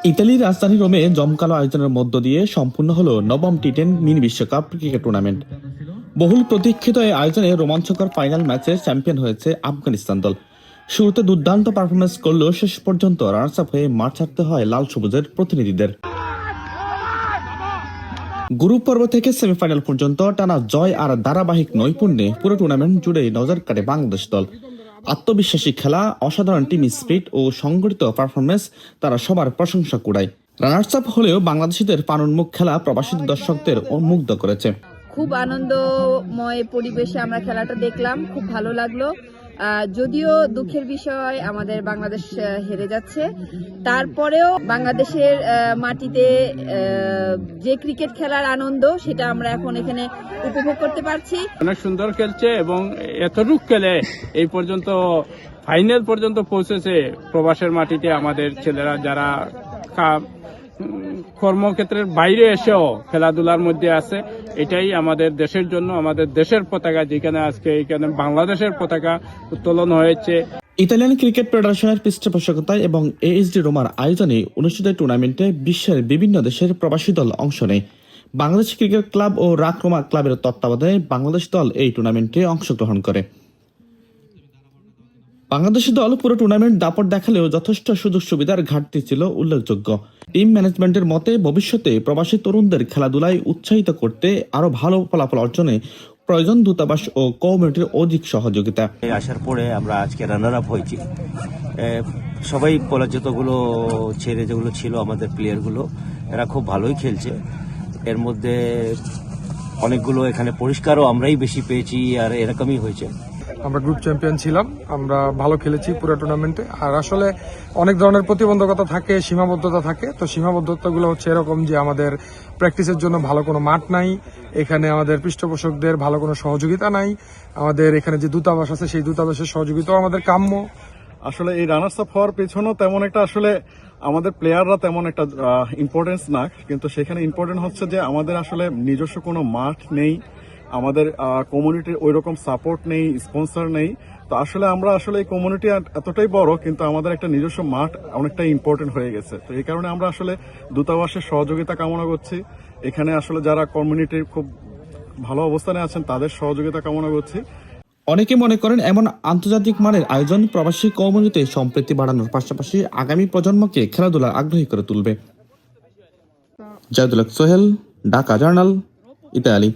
ইতালির রাজধানী রোমে জমকালো আয়োজনের মধ্য দিয়ে সম্পূর্ণ হলো নবম টি10 মিনি বিশ্বকাপ ক্রিকেট টুর্নামেন্ট। বহুল প্রতীক্ষিত এই আয়োজনে রোমাঞ্চকর ফাইনাল ম্যাচে চ্যাম্পিয়ন হয়েছে আফগানিস্তান দল। শুরুতে দুর্দান্ত পারফরমেন্স করলেও শেষ পর্যন্ত রানার্স আপ হয়ে মাঠ ছাড়তে হয় লাল সবুজের প্রতিনিধিদের। গ্রুপ পর্ব থেকে সেমিফাইনাল পর্যন্ত টানা জয় আর ধারাবাহিক নৈপুণ্যে পুরো টুর্নামেন্ট জুড়ে নজর কাটে বাংলাদেশ দল। আত্মবিশ্বাসী খেলা, অসাধারণ টিম স্পিরিট ও সংগঠিত পারফরমেন্স তারা সবার প্রশংসা কুড়ায়। রানার্স আপ হলেও বাংলাদেশিদের প্রাণোন্মুখ খেলা প্রবাসী দর্শকদের মুগ্ধ করেছে। খুব আনন্দময় পরিবেশে আমরা খেলাটা দেখলাম, খুব ভালো লাগলো। যদিও দুঃখের বিষয় আমাদের বাংলাদেশ হেরে যাচ্ছে, তারপরেও বাংলাদেশের মাটিতে যে ক্রিকেট খেলার আনন্দ সেটা আমরা এখন এখানে উপভোগ করতে পারছি। অনেক সুন্দর খেলছে এবং এতটুক খেলে এই পর্যন্ত ফাইনাল পর্যন্ত পৌঁছেছে প্রবাসের মাটিতে আমাদের ছেলেরা, যারা কর্মক্ষেত্রের বাইরে এসেও খেলাধুলার মধ্যে আছে। এটাই আমাদের দেশের জন্য, আমাদের দেশের পতাকা, যেখানে আজকে এখানে বাংলাদেশের পতাকা উত্তোলন হয়েছে। ইতালিয়ান ক্রিকেট ফেডারেশনের পৃষ্ঠপোষকতায় এবং এএসডি রোমার আয়োজনে অনুষ্ঠিত টুর্নামেন্টে বিশ্বের বিভিন্ন দেশের প্রবাসী দল অংশ নেয়। বাংলাদেশ ক্রিকেট ক্লাব ও রাক রোমা ক্লাবের তত্ত্বাবধানে বাংলাদেশ দল এই টুর্নামেন্টে অংশগ্রহণ করে। বাংলাদেশি দল পুরো টুর্নামেন্ট দাপট দেখালেও যথেষ্ট সুযোগ সুবিধার ঘাটতি ছিল উল্লেখযোগ্য। টিম ম্যানেজমেন্টের মতে ভবিষ্যতে প্রবাসী তরুণদের খেলাধুলায় উৎসাহিত করতে আরো ভালো ফলাফল অর্জনে প্রয়োজন দূতাবাস ও কমিউনিটির অধিক সহযোগিতা। আসার পরে আমরা আজকে রানার আপ হয়েছি। সবাই পরাজিতগুলো ছেড়ে যেগুলো ছিল আমাদের প্লেয়ারগুলো, এরা খুব ভালোই খেলছে। এর মধ্যে অনেকগুলো এখানে পুরস্কারও আমরাই বেশি পেয়েছি, আর এরকমই হয়েছে। আমরা গ্রুপ চ্যাম্পিয়ন ছিলাম, আমরা ভালো খেলেছি পুরো টুর্নামেন্টে। আর আসলে অনেক ধরনের প্রতিবন্ধকতা থাকে, সীমাবদ্ধতা থাকে। তো সীমাবদ্ধতাগুলো হচ্ছে এরকম যে আমাদের প্র্যাকটিসের জন্য ভালো কোনো মাঠ নাই, এখানে আমাদের পৃষ্ঠপোষকদের ভালো কোনো সহযোগিতা নাই, আমাদের এখানে যে দূতাবাস আছে সেই দূতাবাসের সহযোগিতাও আমাদের কাম্য। আসলে এই রানার্স আপ হওয়ার পেছনেও তেমন একটা আসলে আমাদের প্লেয়াররা তেমন একটা ইম্পর্টেন্স না, কিন্তু সেখানে ইম্পর্টেন্ট হচ্ছে যে আমাদের আসলে নিজস্ব কোনো মাঠ নেই, আমাদের কমিউনিটির ওই রকম সাপোর্ট নেই, স্পন্সর নেই। তো আসলে আমরা আসলে এই কমিউনিটি এতটাই বড়, কিন্তু আমাদের একটা নিজস্ব মাঠ অনেকটাই ইম্পর্টেন্ট হয়ে গেছে। তো এই কারণে আমরা আসলে দূতাবাসের সহযোগিতা কামনা করছি। এখানে আসলে যারা কমিউনিটির খুব ভালো অবস্থানে আছেন তাদের সহযোগিতা কামনা করছি। অনেকে মনে করেন এমন আন্তর্জাতিক মানের আয়োজন প্রবাসী কমিউনিটিতে সম্প্রীতি বাড়ানোর পাশাপাশি আগামী প্রজন্মকে খেলাধুলা আগ্রহী করে তুলবে। জাহিদুল হক সোহেল, ঢাকা জার্নাল, ইতালি।